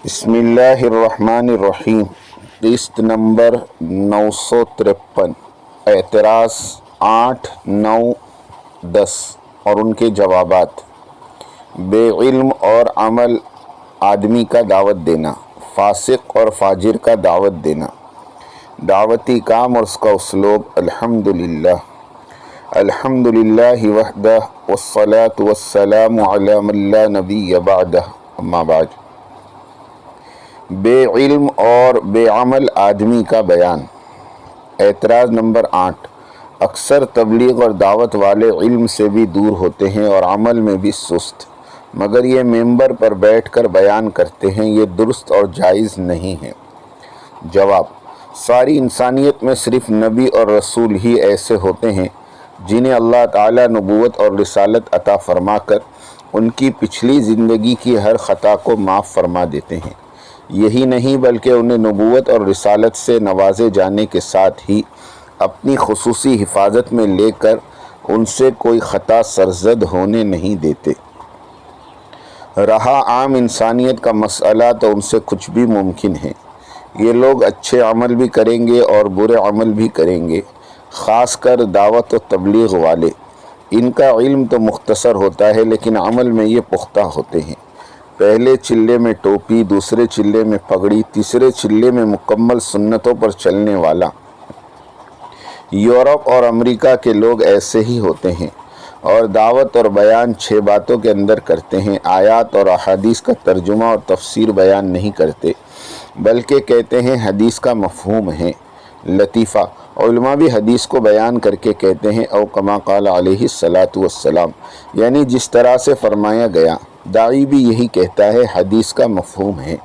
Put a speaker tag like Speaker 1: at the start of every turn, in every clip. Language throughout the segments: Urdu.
Speaker 1: بسم اللہ الرحمن الرحیم۔ قسط نمبر 953، اعتراض 8، 9، 10 اور ان کے جوابات۔ بے علم اور عمل آدمی کا دعوت دینا، فاسق اور فاجر کا دعوت دینا۔ دعوتی کام اور اس کا اسلوب۔ الحمدللہ وحدہ والصلاة والسلام علی من لا نبی بعدہ، اما بعد۔ بے علم اور بے عمل آدمی کا بیان۔ اعتراض نمبر 8، اکثر تبلیغ اور دعوت والے علم سے بھی دور ہوتے ہیں اور عمل میں بھی سست، مگر یہ ممبر پر بیٹھ کر بیان کرتے ہیں، یہ درست اور جائز نہیں ہے۔ جواب: ساری انسانیت میں صرف نبی اور رسول ہی ایسے ہوتے ہیں جنہیں اللہ تعالیٰ نبوت اور رسالت عطا فرما کر ان کی پچھلی زندگی کی ہر خطا کو معاف فرما دیتے ہیں۔ یہی نہیں بلکہ انہیں نبوت اور رسالت سے نوازے جانے کے ساتھ ہی اپنی خصوصی حفاظت میں لے کر ان سے کوئی خطا سرزد ہونے نہیں دیتے۔ رہا عام انسانیت کا مسئلہ تو ان سے کچھ بھی ممکن ہے۔ یہ لوگ اچھے عمل بھی کریں گے اور برے عمل بھی کریں گے، خاص کر دعوت و تبلیغ والے۔ ان کا علم تو مختصر ہوتا ہے لیکن عمل میں یہ پختہ ہوتے ہیں۔ پہلے چلے میں ٹوپی، دوسرے چلے میں پگڑی، تیسرے چلے میں مکمل سنتوں پر چلنے والا۔ یورپ اور امریکہ کے لوگ ایسے ہی ہوتے ہیں اور دعوت اور بیان 6 باتوں کے اندر کرتے ہیں۔ آیات اور احادیث کا ترجمہ اور تفسیر بیان نہیں کرتے بلکہ کہتے ہیں حدیث کا مفہوم ہے۔ لطیفہ: علماء بھی حدیث کو بیان کر کے کہتے ہیں او کما قال علیہ الصلاۃ والسلام، یعنی جس طرح سے فرمایا گیا۔ داعی بھی یہی کہتا ہے حدیث کا مفہوم ہے۔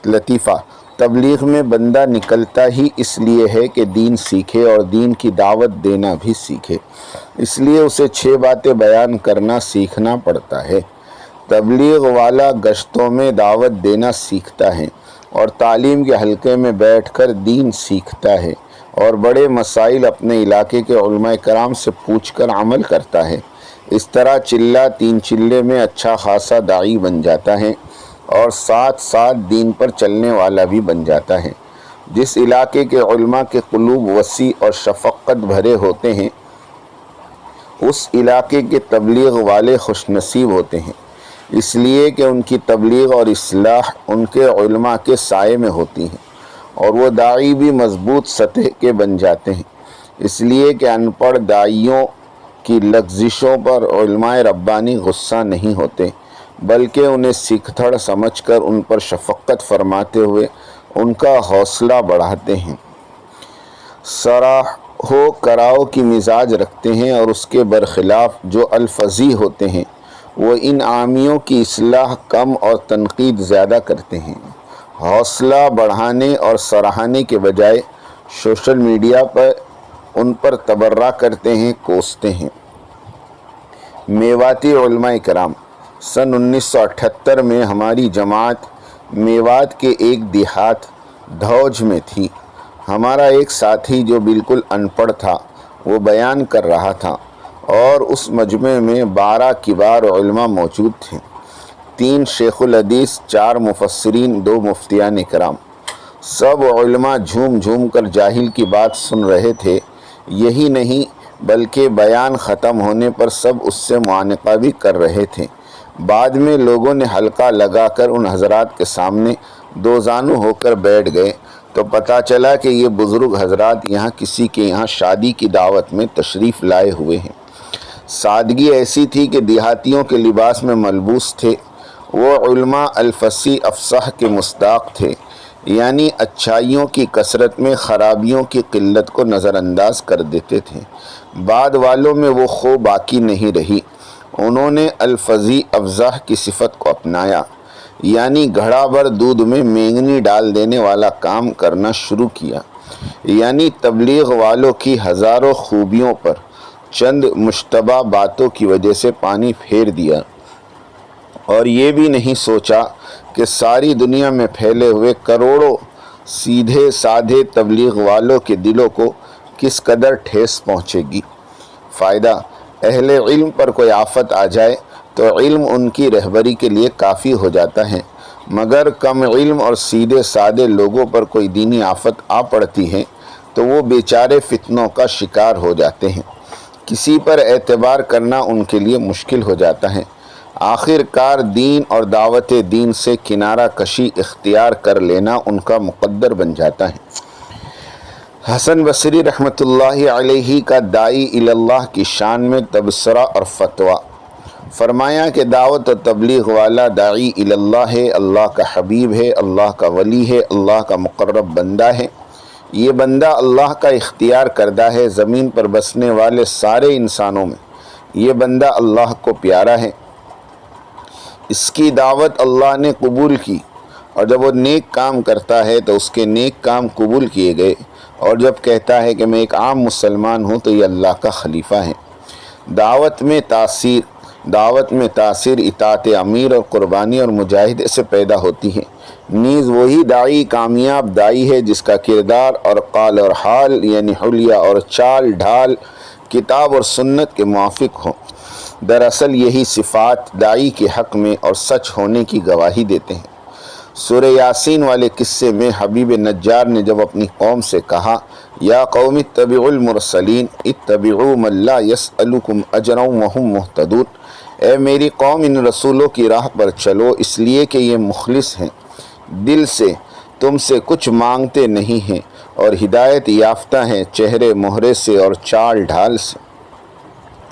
Speaker 1: لطیفہ: تبلیغ میں بندہ نکلتا ہی اس لیے ہے کہ دین سیکھے اور دین کی دعوت دینا بھی سیکھے، اس لیے اسے 6 باتیں بیان کرنا سیکھنا پڑتا ہے۔ تبلیغ والا گشتوں میں دعوت دینا سیکھتا ہے اور تعلیم کے حلقے میں بیٹھ کر دین سیکھتا ہے اور بڑے مسائل اپنے علاقے کے علماء کرام سے پوچھ کر عمل کرتا ہے۔ اس طرح چلہ 3 چلے میں اچھا خاصا داعی بن جاتا ہے اور ساتھ ساتھ دین پر چلنے والا بھی بن جاتا ہے۔ جس علاقے کے علماء کے قلوب وسیع اور شفقت بھرے ہوتے ہیں، اس علاقے کے تبلیغ والے خوش نصیب ہوتے ہیں، اس لیے کہ ان کی تبلیغ اور اصلاح ان کے علماء کے سائے میں ہوتی ہیں، اور وہ داعی بھی مضبوط سطح کے بن جاتے ہیں، اس لیے کہ ان پڑھ داعیوں کی لغزشوں پر علماء ربانی غصہ نہیں ہوتے بلکہ انہیں سیکھتڑ سمجھ کر ان پر شفقت فرماتے ہوئے ان کا حوصلہ بڑھاتے ہیں۔ سراہو کراؤ کی مزاج رکھتے ہیں اور اس کے برخلاف جو الفظی ہوتے ہیں وہ ان عامیوں کی اصلاح کم اور تنقید زیادہ کرتے ہیں۔ حوصلہ بڑھانے اور سراہنے کے بجائے سوشل میڈیا پر ان پر تبرہ کرتے ہیں، کوستے ہیں۔ میواتی علماء کرام: سن 1978 میں ہماری جماعت میوات کے ایک دیہات دھوج میں تھی۔ ہمارا ایک ساتھی جو بالکل ان پڑھ تھا وہ بیان کر رہا تھا اور اس مجمع میں 12 کبار علماء موجود تھے، 3 شیخ الحدیث، 4 مفسرین، 2 مفتیان کرام۔ سب علماء جھوم جھوم کر جاہل کی بات سن رہے تھے۔ یہی نہیں بلکہ بیان ختم ہونے پر سب اس سے معانقہ بھی کر رہے تھے۔ بعد میں لوگوں نے حلقہ لگا کر ان حضرات کے سامنے 2 زانو ہو کر بیٹھ گئے تو پتہ چلا کہ یہ بزرگ حضرات یہاں کسی کے یہاں شادی کی دعوت میں تشریف لائے ہوئے ہیں۔ سادگی ایسی تھی کہ دیہاتیوں کے لباس میں ملبوس تھے۔ وہ علماء الفصیح افصح کے مصداق تھے، یعنی اچھائیوں کی کثرت میں خرابیوں کی قلت کو نظر انداز کر دیتے تھے۔ بعد والوں میں وہ خو باقی نہیں رہی۔ انہوں نے الفصیح افصح کی صفت کو اپنایا، یعنی گھڑا بھر دودھ میں مینگنی ڈال دینے والا کام کرنا شروع کیا، یعنی تبلیغ والوں کی ہزاروں خوبیوں پر چند مشتبہ باتوں کی وجہ سے پانی پھیر دیا اور یہ بھی نہیں سوچا کہ ساری دنیا میں پھیلے ہوئے کروڑوں سیدھے سادھے تبلیغ والوں کے دلوں کو کس قدر ٹھیس پہنچے گی۔ فائدہ: اہل علم پر کوئی آفت آ جائے تو علم ان کی رہبری کے لیے کافی ہو جاتا ہے مگر کم علم اور سیدھے سادے لوگوں پر کوئی دینی آفت آ پڑتی ہے تو وہ بیچارے فتنوں کا شکار ہو جاتے ہیں، کسی پر اعتبار کرنا ان کے لیے مشکل ہو جاتا ہے، آخر کار دین اور دعوت دین سے کنارہ کشی اختیار کر لینا ان کا مقدر بن جاتا ہے۔ حسن بصری رحمۃ اللہ علیہ کا داعی اللہ کی شان میں تبصرہ اور فتویٰ، فرمایا کہ دعوت و تبلیغ والا داعی اللہ ہے، اللہ کا حبیب ہے، اللہ کا ولی ہے، اللہ کا مقرب بندہ ہے۔ یہ بندہ اللہ کا اختیار کردہ ہے، زمین پر بسنے والے سارے انسانوں میں یہ بندہ اللہ کو پیارا ہے، اس کی دعوت اللہ نے قبول کی، اور جب وہ نیک کام کرتا ہے تو اس کے نیک کام قبول کیے گئے، اور جب کہتا ہے کہ میں ایک عام مسلمان ہوں تو یہ اللہ کا خلیفہ ہے۔ دعوت میں تاثیر اطاعت امیر اور قربانی اور مجاہدے سے پیدا ہوتی ہے۔ نیز وہی داعی کامیاب داعی ہے جس کا کردار اور قال اور حال یعنی حلیہ اور چال ڈھال کتاب اور سنت کے موافق ہو۔ دراصل یہی صفات داعی کے حق میں اور سچ ہونے کی گواہی دیتے ہیں۔ سورہ یاسین والے قصے میں حبیب نجار نے جب اپنی قوم سے کہا یا قوم اتبعوا المرسلین اتبعوا من لا یسألکم اجرا وہم مہتدون، اے میری قوم ان رسولوں کی راہ پر چلو اس لیے کہ یہ مخلص ہیں، دل سے تم سے کچھ مانگتے نہیں ہیں اور ہدایت یافتہ ہیں چہرے مہرے سے اور چال ڈھال سے۔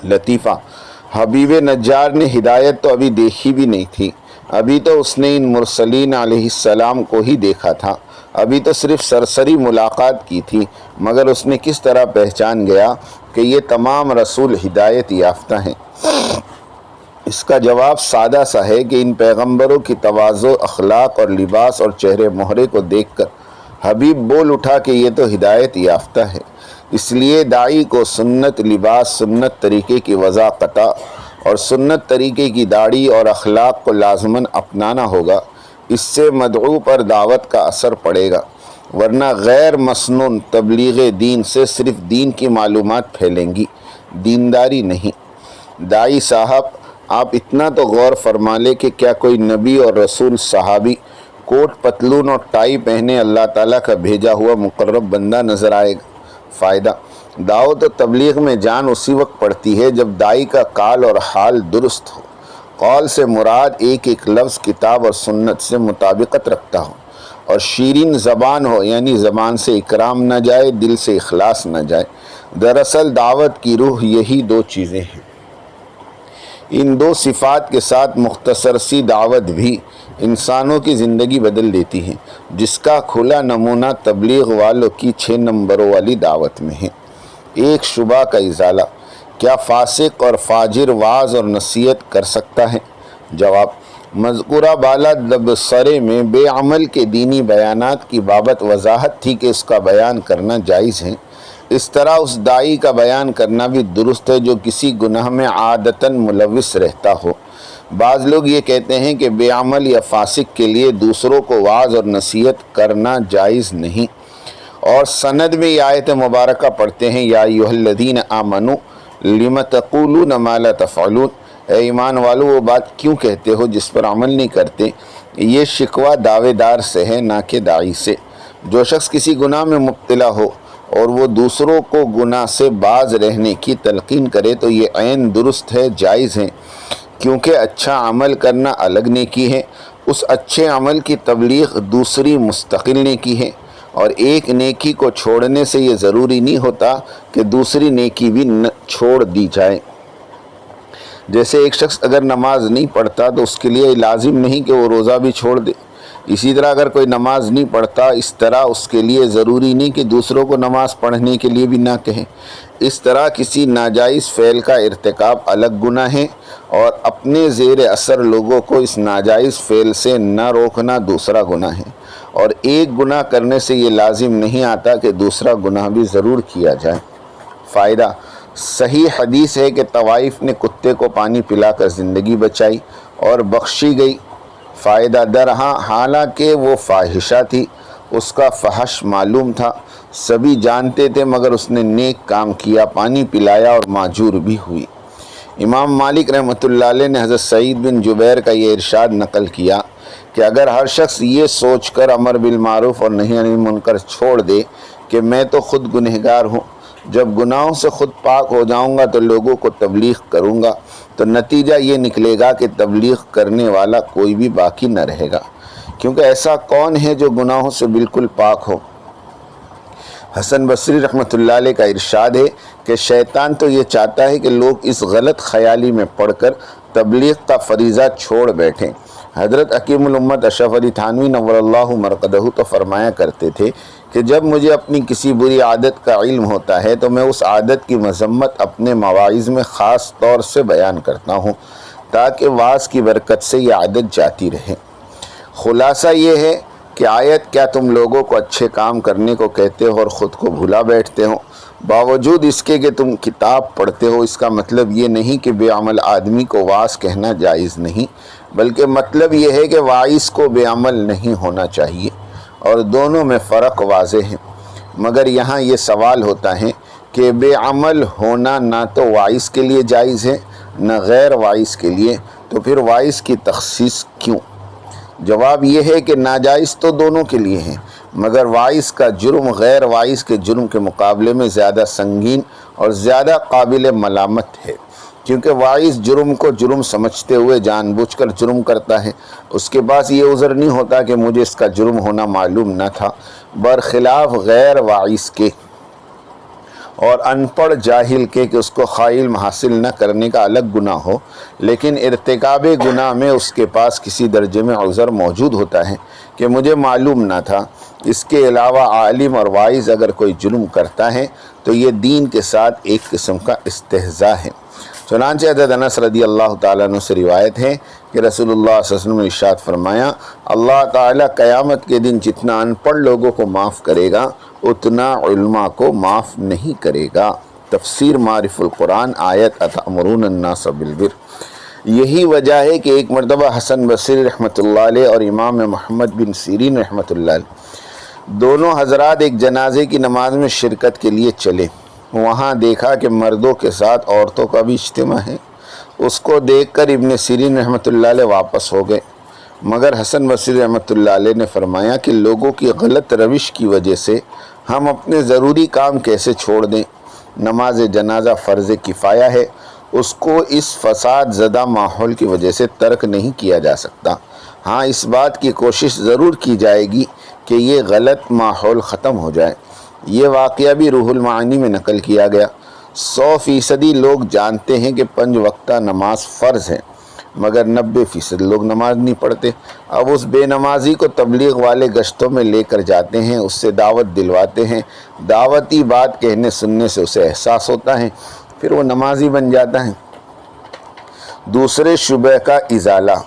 Speaker 1: لطیفہ، حبیب نجار نے ہدایت تو ابھی دیکھی بھی نہیں تھی، ابھی تو اس نے ان مرسلین علیہ السلام کو ہی دیکھا تھا، ابھی تو صرف سرسری ملاقات کی تھی، مگر اس نے کس طرح پہچان گیا کہ یہ تمام رسول ہدایت یافتہ ہیں؟ اس کا جواب سادہ سا ہے کہ ان پیغمبروں کی تواضع، اخلاق اور لباس اور چہرے مہرے کو دیکھ کر حبیب بول اٹھا کہ یہ تو ہدایت یافتہ ہے۔ اس لیے داعی کو سنت لباس، سنت طریقے کی وضاحت اور سنت طریقے کی داڑھی اور اخلاق کو لازماً اپنانا ہوگا، اس سے مدعو پر دعوت کا اثر پڑے گا، ورنہ غیر مسنون تبلیغ دین سے صرف دین کی معلومات پھیلیں گی، دینداری نہیں۔ داعی صاحب، آپ اتنا تو غور فرما لیں کہ کیا کوئی نبی اور رسول صحابی کوٹ پتلون اور ٹائی پہنے اللہ تعالیٰ کا بھیجا ہوا مقرب بندہ نظر آئے گا؟ فائدہ، دعوت و تبلیغ میں جان اسی وقت پڑتی ہے جب داعی کا قال اور حال درست ہو، قول سے مراد ایک ایک لفظ کتاب اور سنت سے مطابقت رکھتا ہو، اور شیرین زبان ہو یعنی زبان سے اکرام نہ جائے، دل سے اخلاص نہ جائے۔ دراصل دعوت کی روح یہی دو چیزیں ہیں۔ ان دو صفات کے ساتھ مختصر سی دعوت بھی انسانوں کی زندگی بدل دیتی ہے، جس کا کھلا نمونہ تبلیغ والوں کی 6 نمبروں والی دعوت میں ہے۔ ایک شبہ کا ازالہ، کیا فاسق اور فاجر وعظ اور نصیحت کر سکتا ہے؟ جواب، مذکورہ بالا تبصرے میں بے عمل کے دینی بیانات کی بابت وضاحت تھی کہ اس کا بیان کرنا جائز ہے، اس طرح اس داعی کا بیان کرنا بھی درست ہے جو کسی گناہ میں عادتاً ملوث رہتا ہو۔ بعض لوگ یہ کہتے ہیں کہ بے عمل یا فاسق کے لیے دوسروں کو وعظ اور نصیحت کرنا جائز نہیں، اور سند میں یہ آیت مبارکہ پڑھتے ہیں یا ایھا الذین آمنوا لم تقولون ما لا تفعلون، اے ایمان والو وہ بات کیوں کہتے ہو جس پر عمل نہیں کرتے۔ یہ شکوہ دعوے دار سے ہے نہ کہ داعی سے۔ جو شخص کسی گناہ میں مبتلا ہو اور وہ دوسروں کو گناہ سے باز رہنے کی تلقین کرے تو یہ عین درست ہے، جائز ہے، کیونکہ اچھا عمل کرنا الگ نیکی ہے، اس اچھے عمل کی تبلیغ دوسری مستقل نیکی ہے، اور ایک نیکی کو چھوڑنے سے یہ ضروری نہیں ہوتا کہ دوسری نیکی بھی چھوڑ دی جائے۔ جیسے ایک شخص اگر نماز نہیں پڑھتا تو اس کے لیے لازم نہیں کہ وہ روزہ بھی چھوڑ دے، اسی طرح اگر کوئی نماز نہیں پڑھتا اس طرح اس کے لیے ضروری نہیں کہ دوسروں کو نماز پڑھنے کے لیے بھی نہ کہیں۔ اس طرح کسی ناجائز فعل کا ارتکاب الگ گناہ ہے، اور اپنے زیر اثر لوگوں کو اس ناجائز فعل سے نہ روکنا دوسرا گناہ ہے، اور ایک گناہ کرنے سے یہ لازم نہیں آتا کہ دوسرا گناہ بھی ضرور کیا جائے۔ فائدہ، صحیح حدیث ہے کہ طوائف نے کتے کو پانی پلا کر زندگی بچائی اور بخشی گئی۔ فائدہ درہاں، حالانکہ وہ فاحشہ تھی، اس کا فحش معلوم تھا، سبھی جانتے تھے، مگر اس نے نیک کام کیا، پانی پلایا اور معجور بھی ہوئی۔ امام مالک رحمۃ اللہ علیہ نے حضرت سعید بن جبیر کا یہ ارشاد نقل کیا کہ اگر ہر شخص یہ سوچ کر امر بالمعروف اور نہی عن المنکر چھوڑ دے کہ میں تو خود گنہگار ہوں، جب گناہوں سے خود پاک ہو جاؤں گا تو لوگوں کو تبلیغ کروں گا، تو نتیجہ یہ نکلے گا کہ تبلیغ کرنے والا کوئی بھی باقی نہ رہے گا، کیونکہ ایسا کون ہے جو گناہوں سے بالکل پاک ہو۔ حسن بصری رحمۃ اللہ علیہ کا ارشاد ہے کہ شیطان تو یہ چاہتا ہے کہ لوگ اس غلط خیالی میں پڑھ کر تبلیغ کا فریضہ چھوڑ بیٹھیں۔ حضرت حکیم الامت اشرف علی تھانوی نور اللہ مرقدہ تو فرمایا کرتے تھے کہ جب مجھے اپنی کسی بری عادت کا علم ہوتا ہے تو میں اس عادت کی مذمت اپنے مواعظ میں خاص طور سے بیان کرتا ہوں تاکہ واعظ کی برکت سے یہ عادت جاتی رہے۔ خلاصہ یہ ہے کہ آیت کیا تم لوگوں کو اچھے کام کرنے کو کہتے ہو اور خود کو بھلا بیٹھتے ہو، باوجود اس کے کہ تم کتاب پڑھتے ہو۔ اس کا مطلب یہ نہیں کہ بے عمل آدمی کو واعظ کہنا جائز نہیں، بلکہ مطلب یہ ہے کہ واعظ کو بے عمل نہیں ہونا چاہیے، اور دونوں میں فرق واضح ہے۔ مگر یہاں یہ سوال ہوتا ہے کہ بے عمل ہونا نہ تو واعظ کے لیے جائز ہے نہ غیر واعظ کے لیے، تو پھر واعظ کی تخصیص کیوں؟ جواب یہ ہے کہ ناجائز تو دونوں کے لیے ہیں، مگر واعظ کا جرم غیر واعظ کے جرم کے مقابلے میں زیادہ سنگین اور زیادہ قابل ملامت ہے، کیونکہ واعظ جرم کو جرم سمجھتے ہوئے جان بوجھ کر جرم کرتا ہے، اس کے پاس یہ عذر نہیں ہوتا کہ مجھے اس کا جرم ہونا معلوم نہ تھا، برخلاف غیر واعظ کے اور ان پڑھ جاہل کے کہ اس کو خائل حاصل نہ کرنے کا الگ گناہ ہو، لیکن ارتکاب گناہ میں اس کے پاس کسی درجے میں عذر موجود ہوتا ہے کہ مجھے معلوم نہ تھا۔ اس کے علاوہ عالم اور واعظ اگر کوئی جرم کرتا ہے تو یہ دین کے ساتھ ایک قسم کا استہزاء ہے۔ چنانچہ حضرت انس رضی اللہ تعالیٰ عنہ سے روایت ہے کہ رسول اللہ صلی اللہ علیہ وسلم نے ارشاد فرمایا، اللہ تعالیٰ قیامت کے دن جتنا ان پڑھ لوگوں کو معاف کرے گا اتنا علماء کو معاف نہیں کرے گا۔ تفسیر معارف القرآن آیت اتأمرون الناس بالبر۔ یہی وجہ ہے کہ ایک مرتبہ حسن بصری رحمۃ اللہ علیہ اور امام محمد بن سیرین رحمۃ اللہ علیہ دونوں حضرات ایک جنازے کی نماز میں شرکت کے لیے چلے، وہاں دیکھا کہ مردوں کے ساتھ عورتوں کا بھی اجتماع ہے۔ اس کو دیکھ کر ابن سیرین رحمۃ اللہ علیہ واپس ہو گئے، مگر حسن بصری رحمۃ اللہ علیہ نے فرمایا کہ لوگوں کی غلط روش کی وجہ سے ہم اپنے ضروری کام کیسے چھوڑ دیں؟ نماز جنازہ فرض کفایہ ہے، اس کو اس فساد زدہ ماحول کی وجہ سے ترک نہیں کیا جا سکتا۔ ہاں، اس بات کی کوشش ضرور کی جائے گی کہ یہ غلط ماحول ختم ہو جائے۔ یہ واقعہ بھی روح المعانی میں نقل کیا گیا۔ 100% لوگ جانتے ہیں کہ 5 وقتہ نماز فرض ہے، مگر 90% لوگ نماز نہیں پڑھتے۔ اب اس بے نمازی کو تبلیغ والے گشتوں میں لے کر جاتے ہیں، اس سے دعوت دلواتے ہیں، دعوتی بات کہنے سننے سے اسے احساس ہوتا ہے، پھر وہ نمازی بن جاتا ہے۔ دوسرے شبہ کا ازالہ۔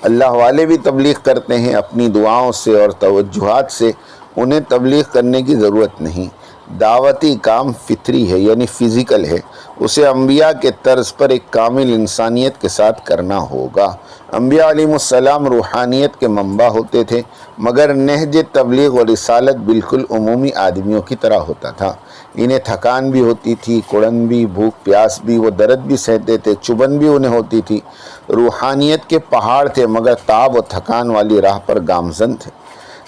Speaker 1: اللہ والے بھی تبلیغ کرتے ہیں، اپنی دعاؤں سے اور توجہات سے انہیں تبلیغ کرنے کی ضرورت نہیں۔ دعوتی کام فطری ہے، یعنی فزیکل ہے، اسے انبیاء کے طرز پر ایک کامل انسانیت کے ساتھ کرنا ہوگا۔ انبیاء علیہ السلام روحانیت کے منبع ہوتے تھے، مگر نہج تبلیغ و رسالت بالکل عمومی آدمیوں کی طرح ہوتا تھا۔ انہیں تھکان بھی ہوتی تھی، کڑن بھی، بھوک پیاس بھی، وہ درد بھی سہتے تھے، چبھن بھی انہیں ہوتی تھی۔ روحانیت کے پہاڑ تھے، مگر تاب و تھکان والی راہ پر گامزن تھے۔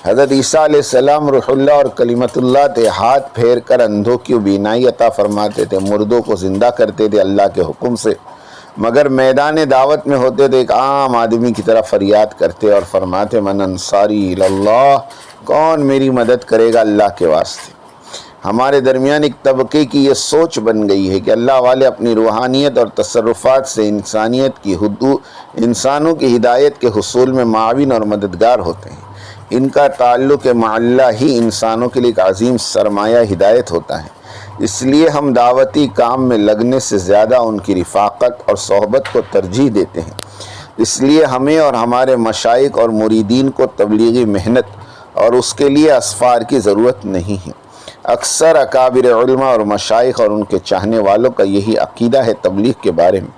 Speaker 1: حضرت عیسیٰ علیہ السلام روح اللہ اور کلمت اللہ تھے، ہاتھ پھیر کر اندھوں کی بینائی عطا فرماتے تھے، مردوں کو زندہ کرتے تھے اللہ کے حکم سے، مگر میدان دعوت میں ہوتے تھے ایک عام آدمی کی طرح فریاد کرتے اور فرماتے من انصاری اللہ، کون میری مدد کرے گا اللہ کے واسطے۔ ہمارے درمیان ایک طبقے کی یہ سوچ بن گئی ہے کہ اللہ والے اپنی روحانیت اور تصرفات سے انسانیت کی انسانوں کی ہدایت کے حصول میں معاون اور مددگار ہوتے ہیں۔ ان کا تعلق مع اللہ ہی انسانوں کے لیے ایک عظیم سرمایہ ہدایت ہوتا ہے۔ اس لیے ہم دعوتی کام میں لگنے سے زیادہ ان کی رفاقت اور صحبت کو ترجیح دیتے ہیں۔ اس لیے ہمیں اور ہمارے مشائخ اور مریدین کو تبلیغی محنت اور اس کے لیے اسفار کی ضرورت نہیں ہے۔ اکثر اکابر علماء اور مشائخ اور ان کے چاہنے والوں کا یہی عقیدہ ہے تبلیغ کے بارے میں۔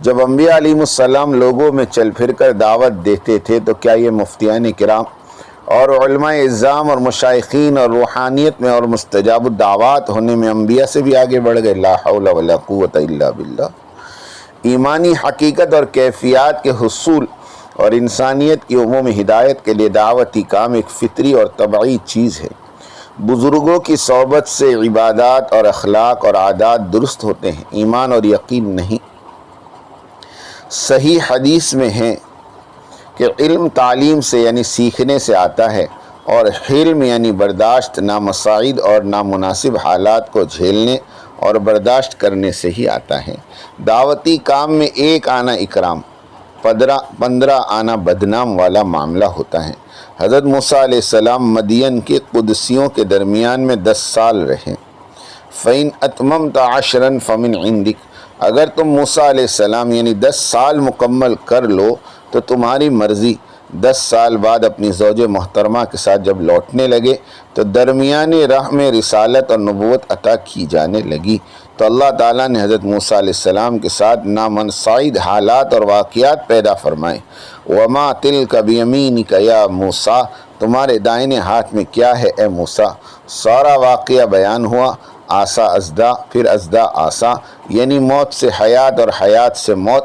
Speaker 1: جب انبیاء علیہ السلام لوگوں میں چل پھر کر دعوت دیتے تھے تو کیا یہ مفتیان کرام اور علماء اعظام اور مشائخین اور روحانیت میں اور مستجاب الدعوات ہونے میں انبیاء سے بھی آگے بڑھ گئے؟ لا حول ولا قوت الا باللہ۔ ایمانی حقیقت اور کیفیات کے حصول اور انسانیت کی عمومی ہدایت کے لیے دعوتی کام ایک فطری اور طبعی چیز ہے۔ بزرگوں کی صحبت سے عبادات اور اخلاق اور عادات درست ہوتے ہیں، ایمان اور یقین نہیں۔ صحیح حدیث میں ہے کہ علم تعلیم سے یعنی سیکھنے سے آتا ہے، اور حلم یعنی برداشت نامصاعد اور نامناسب حالات کو جھیلنے اور برداشت کرنے سے ہی آتا ہے۔ دعوتی کام میں 1 آنا اکرام، 15 آنا بدنام والا معاملہ ہوتا ہے۔ حضرت موسیٰ علیہ السلام مدین کے قدسیوں کے درمیان میں 10 سال رہے۔ فَإِنْ أَتْمَمْتَ عَشْرًا فَمِنْ عِنْدِكَ، اگر تم موسیٰ علیہ السلام یعنی 10 سال مکمل کر لو تو تمہاری مرضی۔ 10 سال بعد اپنی زوج محترمہ کے ساتھ جب لوٹنے لگے تو درمیانی راہ میں رسالت اور نبوت عطا کی جانے لگی، تو اللہ تعالیٰ نے حضرت موسیٰ علیہ السلام کے ساتھ نامنصعد حالات اور واقعات پیدا فرمائے۔ وَمَا تِلْكَ بِيَمِينِكَ يَا موسیٰ، تمہارے دائنے ہاتھ میں کیا ہے اے موسیٰ؟ سارا واقعہ بیان ہوا، عصا ازدا، پھر ازدا عصا، یعنی موت سے حیات اور حیات سے موت،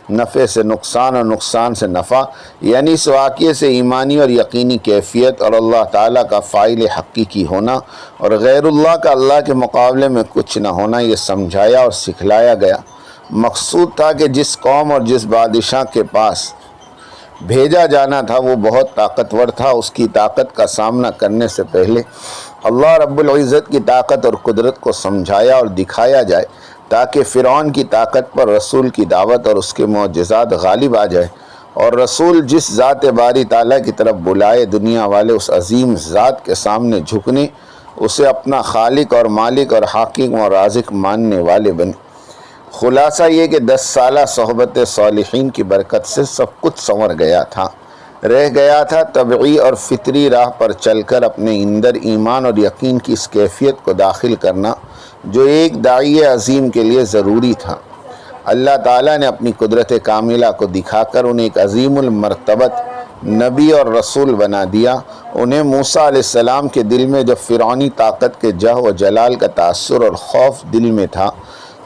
Speaker 1: نفع سے نقصان اور نقصان سے نفع، یعنی اس واقعے سے ایمانی اور یقینی کیفیت اور اللہ تعالیٰ کا فاعل حقیقی ہونا اور غیر اللہ کا اللہ کے مقابلے میں کچھ نہ ہونا، یہ سمجھایا اور سکھلایا گیا۔ مقصود تھا کہ جس قوم اور جس بادشاہ کے پاس بھیجا جانا تھا وہ بہت طاقتور تھا، اس کی طاقت کا سامنا کرنے سے پہلے اللہ رب العزت کی طاقت اور قدرت کو سمجھایا اور دکھایا جائے، تاکہ فرعون کی طاقت پر رسول کی دعوت اور اس کے معجزات غالب آ جائے، اور رسول جس ذات باری تعالیٰ کی طرف بلائے دنیا والے اس عظیم ذات کے سامنے جھکنے، اسے اپنا خالق اور مالک اور حاکم اور رازق ماننے والے بنے۔ خلاصہ یہ کہ 10 سالہ صحبت صالحین کی برکت سے سب کچھ سنور گیا تھا، رہ گیا تھا طبعی اور فطری راہ پر چل کر اپنے اندر ایمان اور یقین کی اس کیفیت کو داخل کرنا جو ایک داعی عظیم کے لیے ضروری تھا۔ اللہ تعالیٰ نے اپنی قدرت کاملہ کو دکھا کر انہیں ایک عظیم المرتبت نبی اور رسول بنا دیا۔ انہیں موسیٰ علیہ السلام کے دل میں جب فرعونی طاقت کے جہ و جلال کا تاثر اور خوف دل میں تھا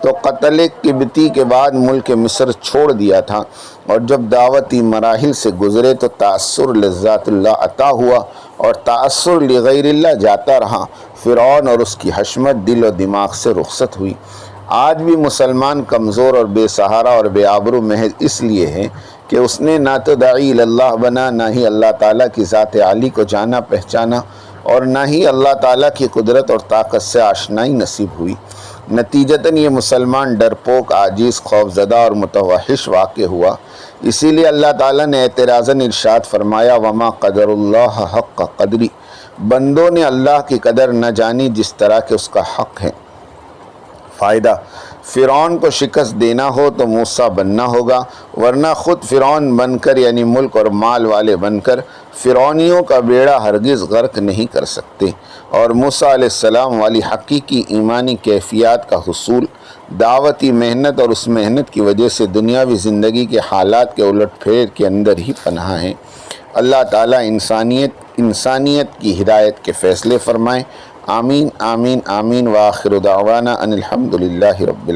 Speaker 1: تو قتل قبطی کے بعد ملک مصر چھوڑ دیا تھا، اور جب دعوتی مراحل سے گزرے تو تأثر لذات اللہ عطا ہوا اور تأثر لغیر اللہ جاتا رہا۔ فرعون اور اس کی حشمت دل و دماغ سے رخصت ہوئی۔ آج بھی مسلمان کمزور اور بے سہارا اور بے آبرو محض اس لیے ہے کہ اس نے نہ تو داعی اللہ بنا، نہ ہی اللہ تعالیٰ کی ذات عالی کو جانا پہچانا، اور نہ ہی اللہ تعالیٰ کی قدرت اور طاقت سے آشنائی نصیب ہوئی۔ نتیجتاً یہ مسلمان ڈرپوک، عاجز، خوفزدہ اور متوحش واقع ہوا۔ اسی لیے اللہ تعالیٰ نے اعتراضاً ارشاد فرمایا وَمَا قَدَرُ اللَّهَ حَقَّ قَدْرِهِ، بندوں نے اللہ کی قدر نہ جانی جس طرح کہ اس کا حق ہے۔ فائدہ: فرعون کو شکست دینا ہو تو موسیٰ بننا ہوگا، ورنہ خود فرعون بن کر یعنی ملک اور مال والے بن کر فرعونیوں کا بیڑا ہرگز غرق نہیں کر سکتے، اور موسیٰ علیہ السلام والی حقیقی ایمانی کیفیات کا حصول دعوتی محنت اور اس محنت کی وجہ سے دنیاوی زندگی کے حالات کے الٹ پھیر کے اندر ہی پنہا ہے۔ اللہ تعالیٰ انسانیت کی ہدایت کے فیصلے فرمائیں۔ آمین آمین آمین، وآخر دعوانا ان الحمد للہ رب العالمین۔